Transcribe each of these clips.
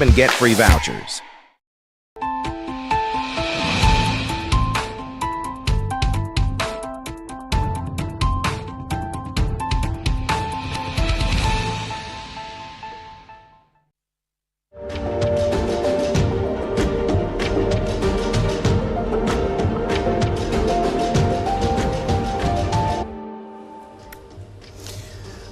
and get free vouchers.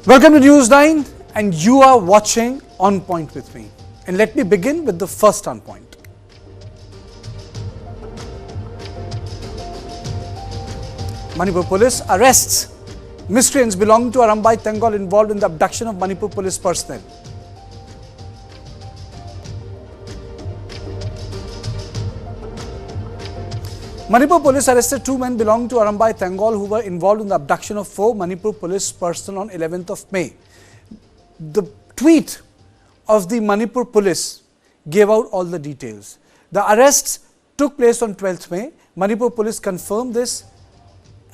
Welcome to News9 and you are watching On Point with me. And let me begin with the first on point. Manipur Police arrests miscreants belonging to Arambai Tenggol involved in the abduction of Manipur Police personnel. Manipur Police arrested two men belonging to Arambai Tenggol who were involved in the abduction of 4 Manipur Police personnel on 11th of May. The tweet of the Manipur Police gave out all the details. The arrests took place on 12th May. Manipur Police confirmed this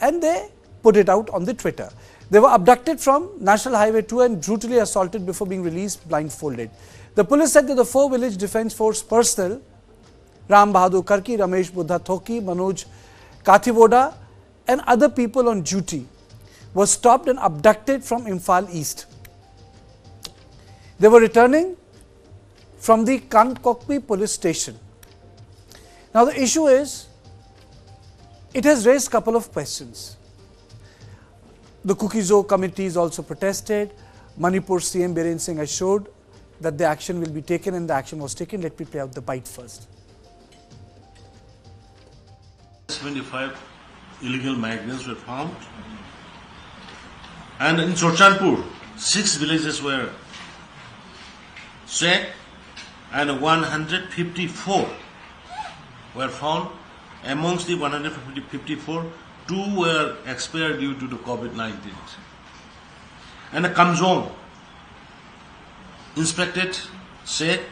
and they put it out on the Twitter. They were abducted from National Highway 2 and brutally assaulted before being released blindfolded. The police said that the 4 Village Defence Force personnel, Ram Bahadur Karki, Ramesh Buddha Thoki, Manoj Kathivoda and other people on duty were stopped and abducted from Imphal East. They were returning from the Kangpokpi police station. Now the issue is, it has raised a couple of questions. The Kukizo committees also protested. Manipur CM Biren Singh assured that the action will be taken and the action was taken. Let me play out the bite first. 75 illegal migrants were found, and in Chorchanpur 6 villages were checked and 154 were found. Amongst the 154, 2 were expired due to the COVID-19. And a Kamjong inspected, checked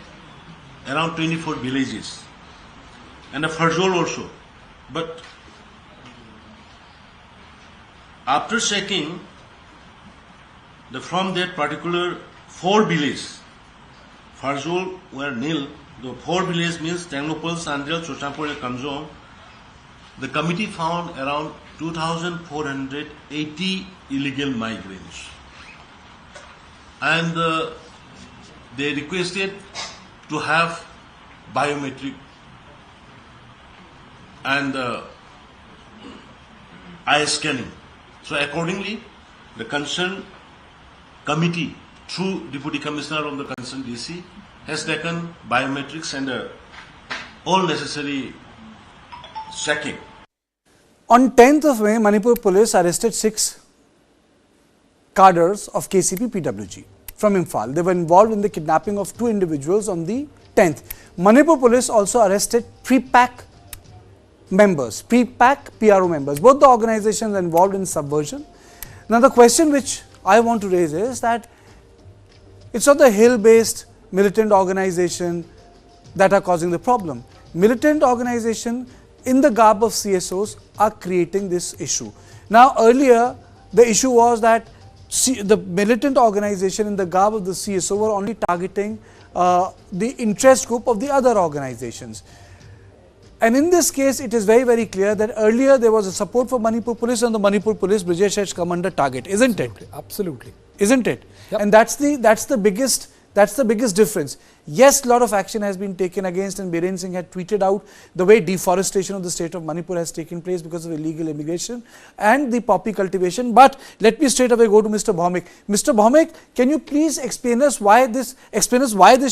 around 24 villages, and a Farzol also. But after checking, from that particular 4 villages, Farzol were nil. The 4 villages means Tengnopal, Sandel, Chorchanpur and Kamjong. The committee found around 2,480 illegal migrants. And they requested to have biometric and eye scanning. So accordingly, the concerned committee, through Deputy Commissioner of the concerned DC, has taken biometrics and all necessary checking. On 10th of May, Manipur Police arrested 6 cadres of KCP PWG from Imphal. They were involved in the kidnapping of 2 individuals on the 10th. Manipur Police also arrested pre-pack members, pre-pack PRO members. Both the organizations are involved in subversion. Now the question which I want to raise is that it's not the hill-based militant organization that are causing the problem. Militant organization in the garb of CSOs are creating this issue. Now earlier the issue was that the militant organization in the garb of the CSO were only targeting the interest group of the other organizations. And in this case, it is very, very clear that earlier there was a support for Manipur Police and the Manipur Police Brijesh has come under target, isn't it? Absolutely. Isn't it? Yep. And that's the biggest difference. Yes, a lot of action has been taken against, and Biren Singh had tweeted out the way deforestation of the state of Manipur has taken place because of illegal immigration and the poppy cultivation. But let me straight away go to Mr. Bhaumik. Mr. Bhaumik, can you please explain us why this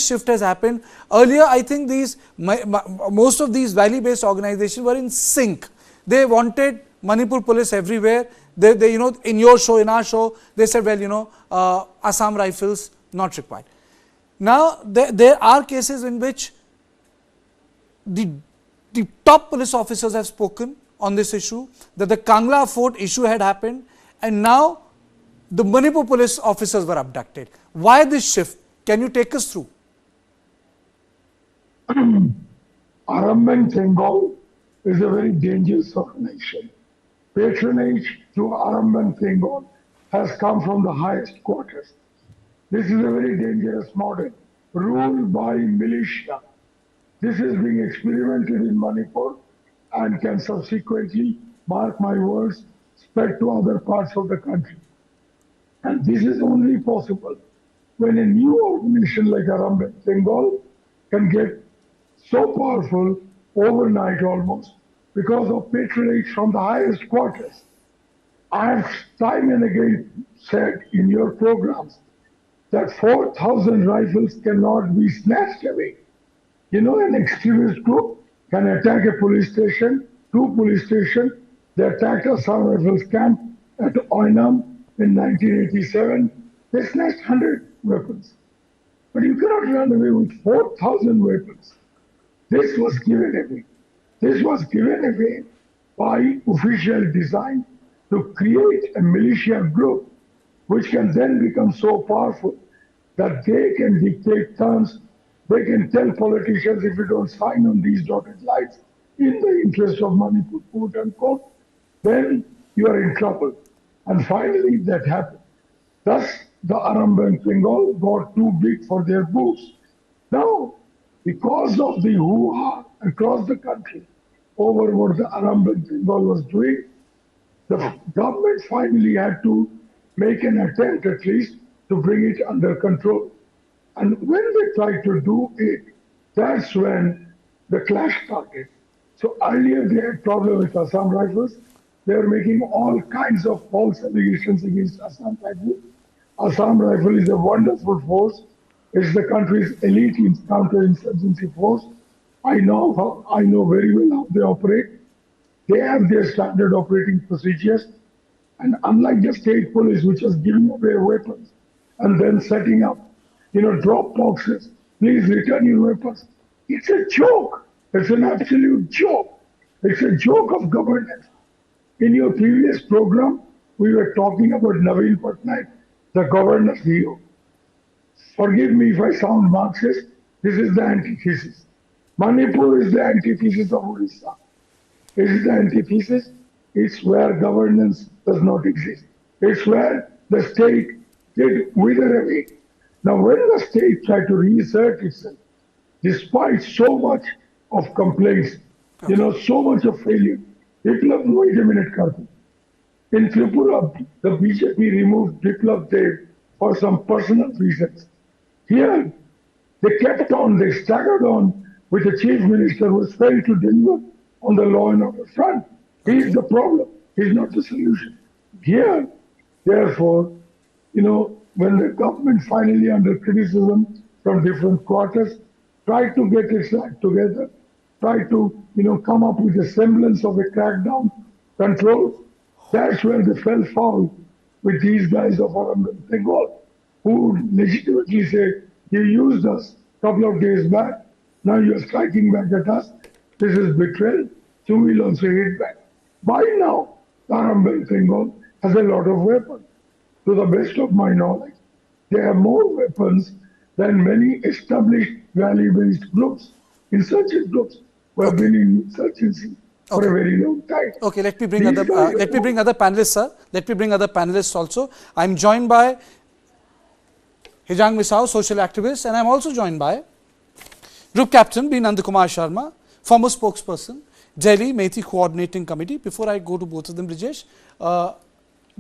shift has happened? Earlier, I think most of these valley-based organizations were in sync. They wanted Manipur Police everywhere. They in your show, in our show, they said, well, Assam Rifles not required. Now, there are cases in which the top police officers have spoken on this issue, that the Kangla Fort issue had happened, and now the Manipur police officers were abducted. Why this shift? Can you take us through? Arambai Tenggol is a very dangerous organization. Patronage to Arambai Tenggol has come from the highest quarters. This is a very dangerous model. ruled by militia. This is being experimented in Manipur and can subsequently, mark my words, spread to other parts of the country. And this is only possible when a new organization like Arambai Tenggol can get so powerful overnight almost because of patronage from the highest quarters. I have time and again said in your programs that 4,000 rifles cannot be snatched away. You know, an extremist group can attack a police station, two police stations. They attacked Assam Rifles camp at Oinam in 1987. They snatched 100 weapons. But you cannot run away with 4,000 weapons. This was given away. This was given away by official design to create a militia group which can then become so powerful that they can dictate terms. They can tell politicians, if you don't sign on these dotted lines in the interest of Manipur, quote unquote, then you are in trouble. And finally, that happened. Thus, the Arambai Tenggol got too big for their boots. Now, because of the hoo-ha across the country over what the Arambai Tenggol was doing, the government finally had to make an attempt at least to bring it under control. And when they tried to do it, that's when the clash started. So earlier they had problem with Assam Rifles. They were making all kinds of false allegations against Assam Rifles. Assam Rifle is a wonderful force. It's the country's elite counterinsurgency force. I know very well how they operate. They have their standard operating procedures. And unlike the state police, which is giving away weapons and then setting up, drop boxes, please return your weapons. It's a joke. It's an absolute joke. It's a joke of governance. In your previous program, we were talking about Naveen Patnaik, the governor's hero. Forgive me if I sound Marxist. This is the antithesis. Manipur is the antithesis of Orissa. It is the antithesis. It's where governance does not exist. It's where the state did wither away. Now, when the state tried to reassert itself, despite so much of complaints, so much of failure, Biplab, wait a minute, Karthik. In Tripura, the BJP removed Biplab Dev for some personal reasons. Here, they kept on, they staggered on with the chief minister who was failed to deliver on the law and order front. He is the problem. He is not the solution. Here, therefore, when the government finally under criticism from different quarters tried to get its act together, tried to, come up with a semblance of a crackdown control, that's where they fell foul with these guys of Arambai Tenggol, who legitimately say, you used us a couple of days back, now you're striking back at us. This is betrayal, so we'll also hit back. By now, Arambai Tenggol has a lot of weapons. To the best of my knowledge, they have more weapons than many established valley-based groups, insurgent groups, who have been in insurgency for a very long time. Okay, let me bring other panelists, sir. Let me bring other panelists also. I'm joined by Hijang Misao, social activist, and I'm also joined by Group Captain B. Nandakumar Sharma, former spokesperson, Delhi Methi Coordinating Committee. Before I go to both of them, Brijesh,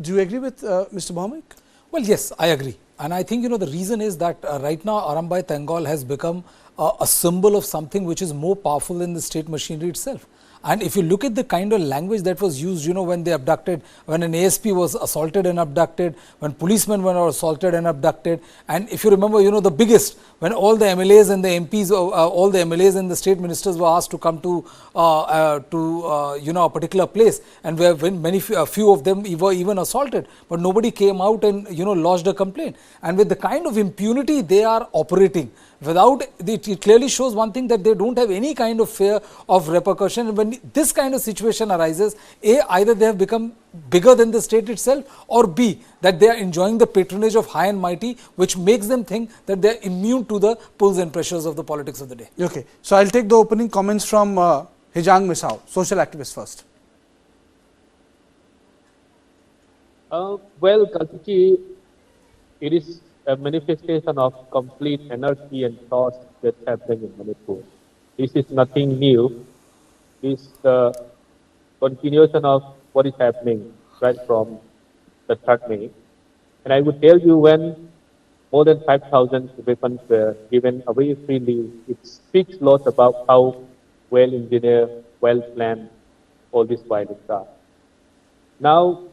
do you agree with Mr. Bhaumik? Well, yes, I agree. And I think, the reason is that right now Arambai Tenggol has become a symbol of something which is more powerful than the state machinery itself. And if you look at the kind of language that was used, when they abducted, when an ASP was assaulted and abducted, when policemen were assaulted and abducted, and if you remember, the biggest, when all the MLAs and the MPs, all the MLAs and the state ministers were asked to come to a particular place, and where a few of them were even assaulted, but nobody came out and, lodged a complaint. And with the kind of impunity they are operating, it clearly shows one thing, that they don't have any kind of fear of repercussion. And when this kind of situation arises, A, either they have become bigger than the state itself, or B, that they are enjoying the patronage of high and mighty, which makes them think that they are immune to the pulls and pressures of the politics of the day. Okay, so I'll take the opening comments from Hijang Misao, social activist first. Well, Kalpiki, it is a manifestation of complete anarchy and chaos that's happening in Manipur. This is nothing new. This is the continuation of what is happening right from the 3rd May. And I would tell you, when more than 5,000 weapons were given away freely, it speaks a lot about how well engineered, well planned all these violence are. Now,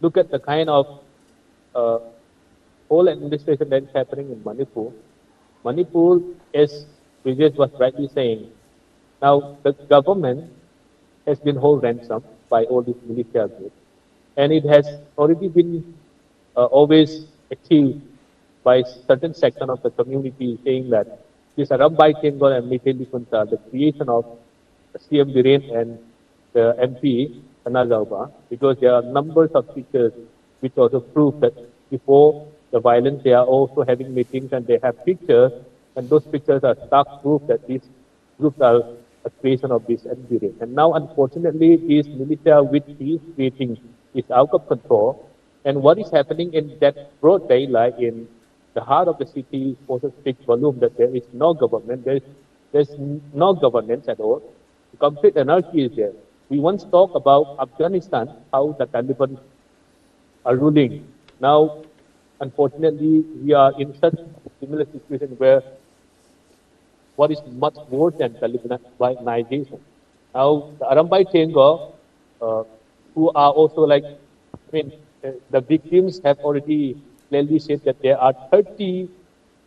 look at the kind of uh, whole administration that is happening in Manipur. Manipur, as Vijay was rightly saying, now the government has been held ransom by all these militia groups, and it has already been always accused by certain section of the community, saying that this Arambai Tenggol and Militia are the creation of CM Biren and the MP Anazauba, because there are numbers of pictures which also prove that before the violence they are also having meetings and they have pictures, and those pictures are stark proof that these groups are a creation of this MP Biren. And now unfortunately this militia which he is creating is out of control, and what is happening in that broad daylight in the heart of the city also speaks volume that there is no government, there's no governance at all. Complete anarchy is there. We once talked about Afghanistan, how the Taliban are ruling. Now, unfortunately, we are in such a similar situation where what is much worse than Talibanization. Now, the Arambai Tenggol, who are also like, the victims have already clearly said that there are 30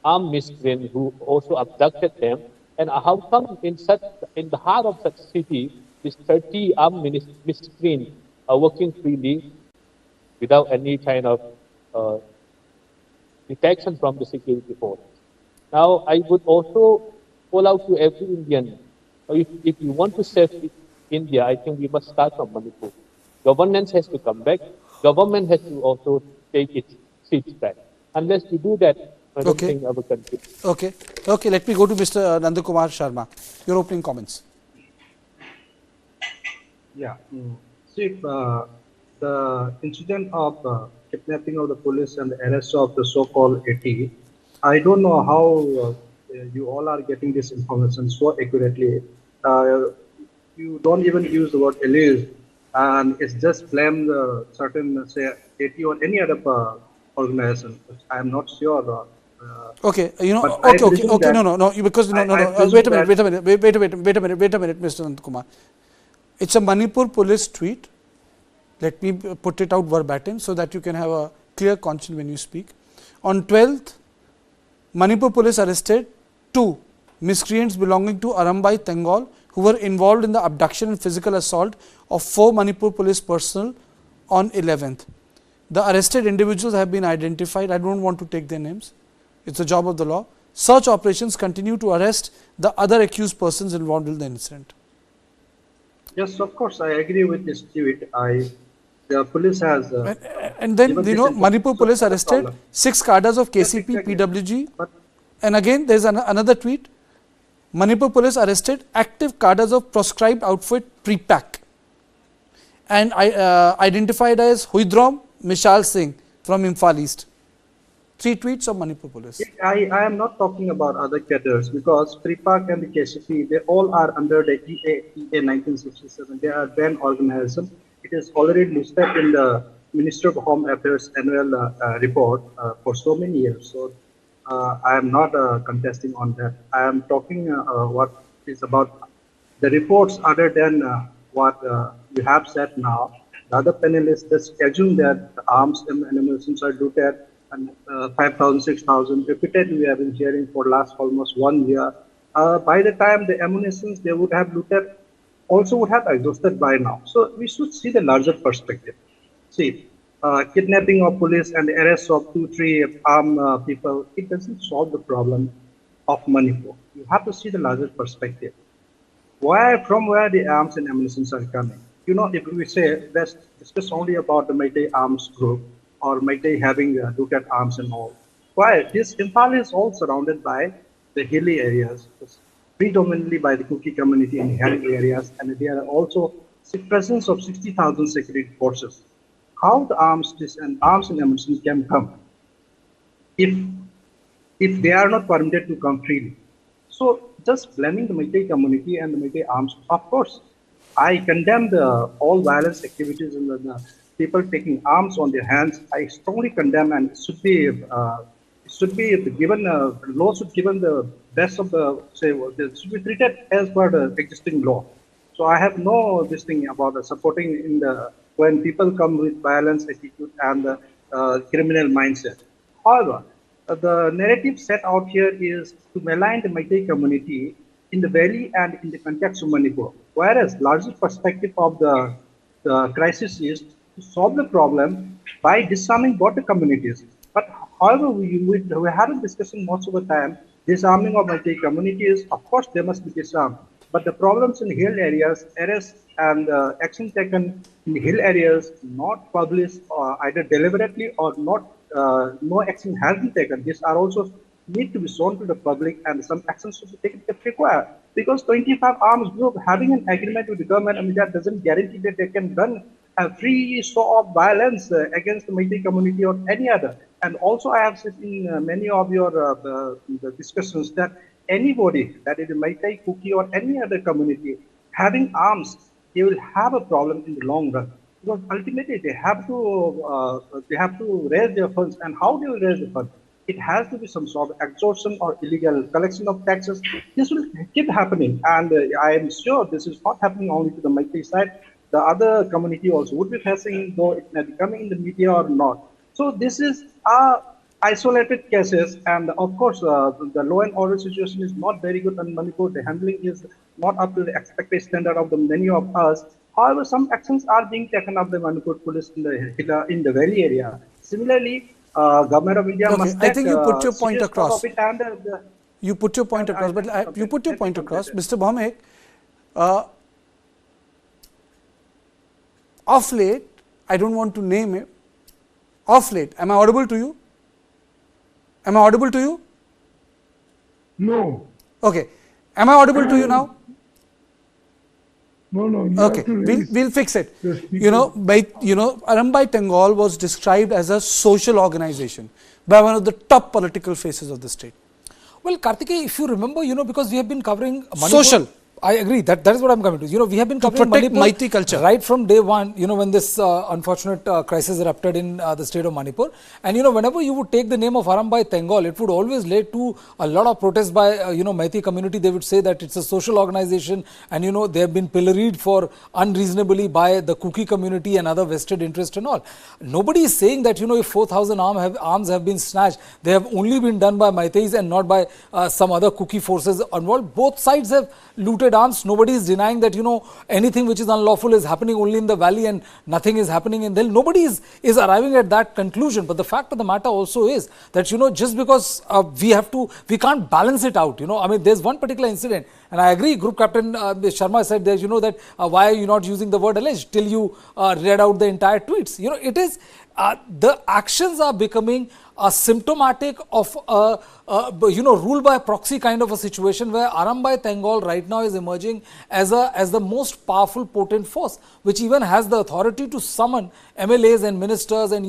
armed miscreants who also abducted them. And how come in the heart of such city, these 30 armed miscreants are working freely without any kind of detection from the security force? Now, I would also call out to every Indian, if you want to save India, I think we must start from Manipur. Governance has to come back. Government has to also take its seats back. Unless we do that, I don't think our country. Okay. Okay. Let me go to Mr. Nandakumar Sharma. Your opening comments. Yeah. See, the incident of kidnapping of the police and the arrest of the so-called 80, I don't know how you all are getting this information so accurately. You don't even use the word alleged, and it's just blame the certain, say, 80 or any other organization. I am not sure. Okay, okay, no, because wait a minute, Mr. Nandakumar. It's a Manipur police tweet. Let me put it out verbatim so that you can have a clear conscience when you speak. On 12th, Manipur police arrested 2 miscreants belonging to Arambai Tenggol who were involved in the abduction and physical assault of 4 Manipur police personnel on 11th. The arrested individuals have been identified. I don't want to take their names. It's the job of the law. Search operations continue to arrest the other accused persons involved in the incident. Yes, of course, I agree with this tweet. The police has... and then, Manipur police arrested 6 cadres of KCP, PWG. And again, there is another tweet. Manipur police arrested active cadres of proscribed outfit Pre-Pack and identified as Huidrom Mishal Singh from Imphal East. 3 tweets of Manipur police. I am not talking about other cadres because Pre-Pack and the KCP, they all are under the EA 1967. They are banned organization. It is already listed in the Minister of Home Affairs annual report for so many years. So I am not contesting on that. I am talking what is about the reports other than what you have said now. The other panelists just assume that the arms and ammunition are looted and 5,000, 6,000. Repeatedly we have been hearing for last almost 1 year. By the time the ammunition they would have looted also would have exhausted by now. So we should see the larger perspective. See, kidnapping of police and the arrest of 2-3 armed people, it doesn't solve the problem of Manipur. You have to see the larger perspective. From where the arms and ammunition are coming? If we say let's discuss only about the Meitei arms group or Meitei having looted arms and all. Why? This Imphal is all surrounded by the hilly areas, predominantly by the Kuki community in hilly areas, and there are also the presence of 60,000 security forces. How the arms and ammunition can come? if they are not permitted to come freely. So just blaming the Meitei community and the Meitei arms, of course, I condemn all violence activities and the people taking arms on their hands. I strongly condemn, and it should be given, law should given the best of the, say, it should be treated as per the existing law. So I have no this thing about supporting in when people come with violence attitude and criminal mindset. However, the narrative set out here is to malign the Meitei community in the valley and in the context of Manipur, whereas larger perspective of the crisis is to solve the problem by disarming both the communities. But however, we had a discussion most of the time, disarming of Meitei communities, of course they must be disarmed. But the problems in hill areas, arrests and action taken in hill areas, not published either deliberately or not, no action has been taken. These are also need to be shown to the public, and some action should be taken if required. Because 25 arms group having an agreement with the government, I mean, that doesn't guarantee that they can run a free show of violence against the Meitei community or any other. And also, I have said in many of your the discussions that anybody, that is a Meitei, Kuki, or any other community, having arms, they will have a problem in the long run. Because ultimately, they have to raise their funds, and how they will raise the funds? It has to be some sort of extortion or illegal collection of taxes. This will keep happening, and I am sure this is not happening only to the Meitei side. The other community also would be facing, though it may be coming in the media or not. So this is isolated cases, and of course, the law and order situation is not very good in Manipur. The handling is not up to the expected standard of the many of us. However, some actions are being taken up by Manipur Police in the valley area. Similarly, Government of India must take I think you put your point across. You put your point across, but you put your point across, Mr. Bhaumik. Of late, I don't want to name it. Of late, am I audible to you? Am I audible to you? No. Okay. Am I audible to you now? No, no. Okay, we'll fix it. Arambai Tenggol was described as a social organization by one of the top political faces of the state. Well, Kartikeya, if you remember, because we have been covering Manipur, social. I agree. That is what I'm coming to. We have been covering protect Manipur Meitei culture right from day one. When this unfortunate crisis erupted in the state of Manipur, and whenever you would take the name of Arambai Tenggol, it would always lead to a lot of protests by Meitei community. They would say that it's a social organization, and they have been pilloried for unreasonably by the Kuki community and other vested interest and all. Nobody is saying that if 4,000 arms have been snatched, they have only been done by Meiteis and not by some other Kuki forces involved. Both sides have looted arms. Nobody is denying that anything which is unlawful is happening only in the valley and nothing is happening in Delhi. Nobody is arriving at that conclusion. But the fact of the matter also is that just because we can't balance it out. I mean, there's one particular incident, and I agree. Group Captain Sharma said there, that why are you not using the word alleged till you read out the entire tweets. It is the actions are becoming symptomatic of rule by proxy kind of a situation where Arambai Tenggol right now is emerging as the most powerful potent force, which even has the authority to summon MLAs and ministers and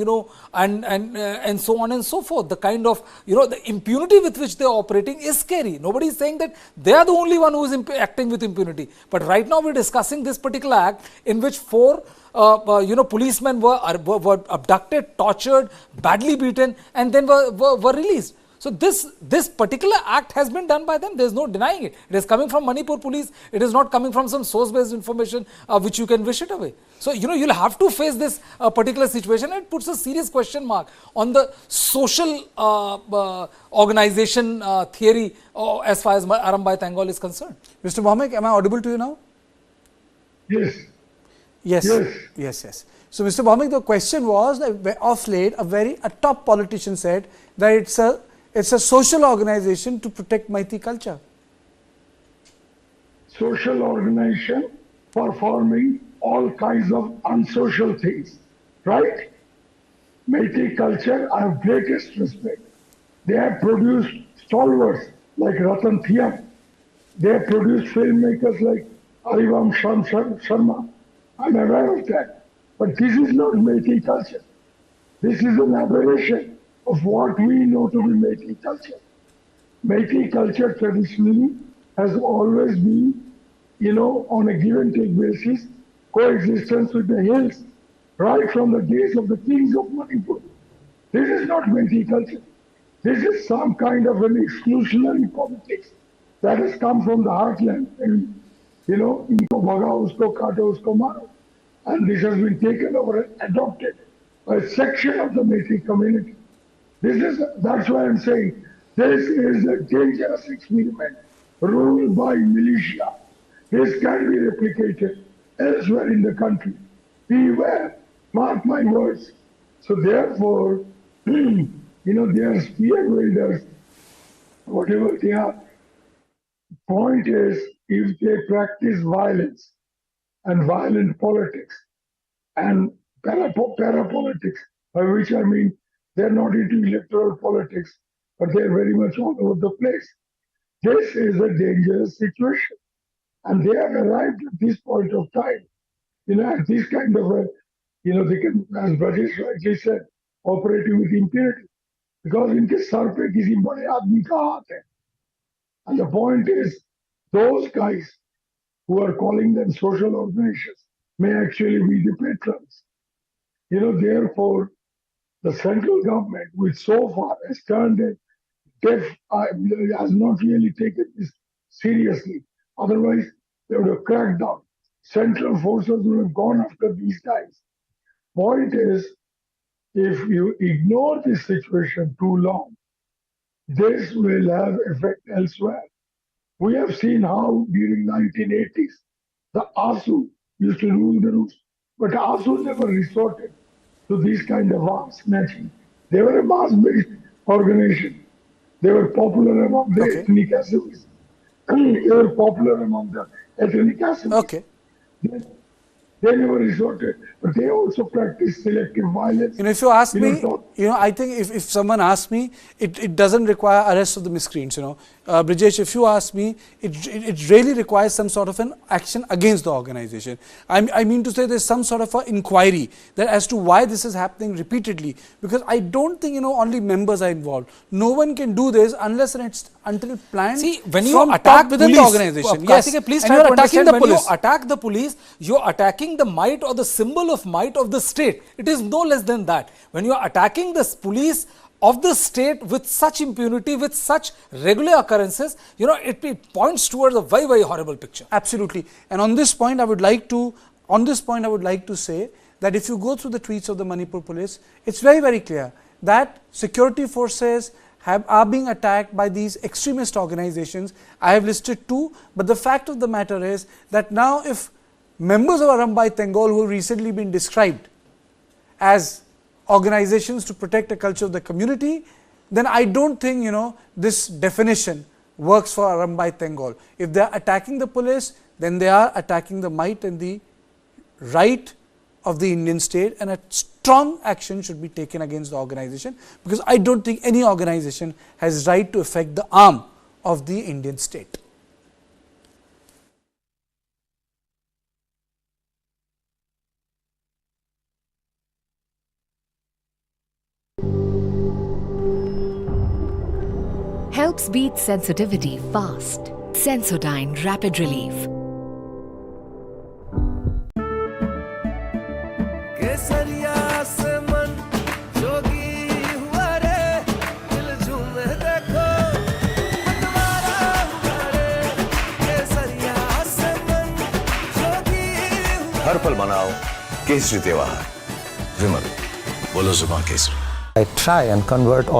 and so on and so forth. The kind of the impunity with which they are operating is scary. Nobody is saying that they are the only one who is acting with impunity. But right now we're discussing this particular act in which 4 policemen were abducted, tortured, badly beaten, and then were released. So this particular act has been done by them. There is no denying it. It is coming from Manipur Police. It is not coming from some source-based information which you can wish it away. So you'll have to face this particular situation. It puts a serious question mark on the social organization theory as far as Arambai Tenggol is concerned. Mr. Bhaumik, am I audible to you now? Yes. Yes. So, Mr. Bhaumik, the question was that of late, a top politician said that it's a social organization to protect Meitei culture. Social organization performing all kinds of unsocial things, right? Meitei culture, I have greatest respect. They have produced stalwarts like Ratan Thiam. They have produced filmmakers like Arivam Sharma. I'm aware of that. But this is not Meitei culture. This is an aberration of what we know to be Meitei culture. Meitei culture traditionally has always been, on a give and take basis, coexistence with the hills, right from the days of the kings of Manipur. This is not Meitei culture. This is some kind of an exclusionary politics that has come from the heartland. And, inko bhaga, usko kato, usko maro. And this has been taken over and adopted by a section of the Meitei community. That's why I'm saying this is a dangerous experiment ruled by militia. This can be replicated elsewhere in the country. Beware, mark my words. So therefore, they are spear builders, whatever they are. Point is, if they practice violence and violent politics and parapolitics, by which I mean they're not into electoral politics, but they're very much all over the place. This is a dangerous situation. And they have arrived at this point of time, at this kind of a, they can, as Brajesh rightly said, operating with impunity. Because in this sar pe kisi bade aadmi ka haath hai. And the point is, those guys who are calling them social organizations may actually be the patrons. Therefore, the central government, which so far has turned a deaf eye, has not really taken this seriously. Otherwise, they would have cracked down. Central forces would have gone after these guys. Point is, if you ignore this situation too long, this will have effect elsewhere. We have seen how during 1980s, the ASU used to rule the roost, but ASU never resorted to these kind of arms snatching. They were a mass-based organization. They were popular among the ethnic Assamese. They were popular among the ethnic Assamese. Okay. They never resorted, but they also practiced selective violence. If you ask me, I think if someone asks me, it doesn't require arrest of the miscreants, Brijesh, if you ask me, it really requires some sort of an action against the organization. I mean to say there's some sort of an inquiry that as to why this is happening repeatedly, because I don't think, only members are involved. No one can do this unless and it's until planned. See, when you attack within police, the organization, yes, please and try you're to attacking understand, the when police. you attack the police, you're attacking the might or the symbol of might of the state. It is no less than that. When you are attacking the police of the state with such impunity, with such regular occurrences, it points towards a very, very horrible picture. Absolutely. And on this point, I would like to say that if you go through the tweets of the Manipur Police, it's very, very clear that security forces are being attacked by these extremist organizations. I have listed two, but the fact of the matter is that now if members of Arambai Tenggol who have recently been described as organizations to protect the culture of the community, then I don't think, this definition works for Arambai Tenggol. If they are attacking the police, then they are attacking the might and the right of the Indian state, and a strong action should be taken against the organization, because I don't think any organization has right to affect the arm of the Indian state. Helps beat sensitivity fast. Sensodyne Rapid Relief. हर पल मनाओ केसरी त्योहार। विमल, बोलो जुबान Kesari. I try and convert all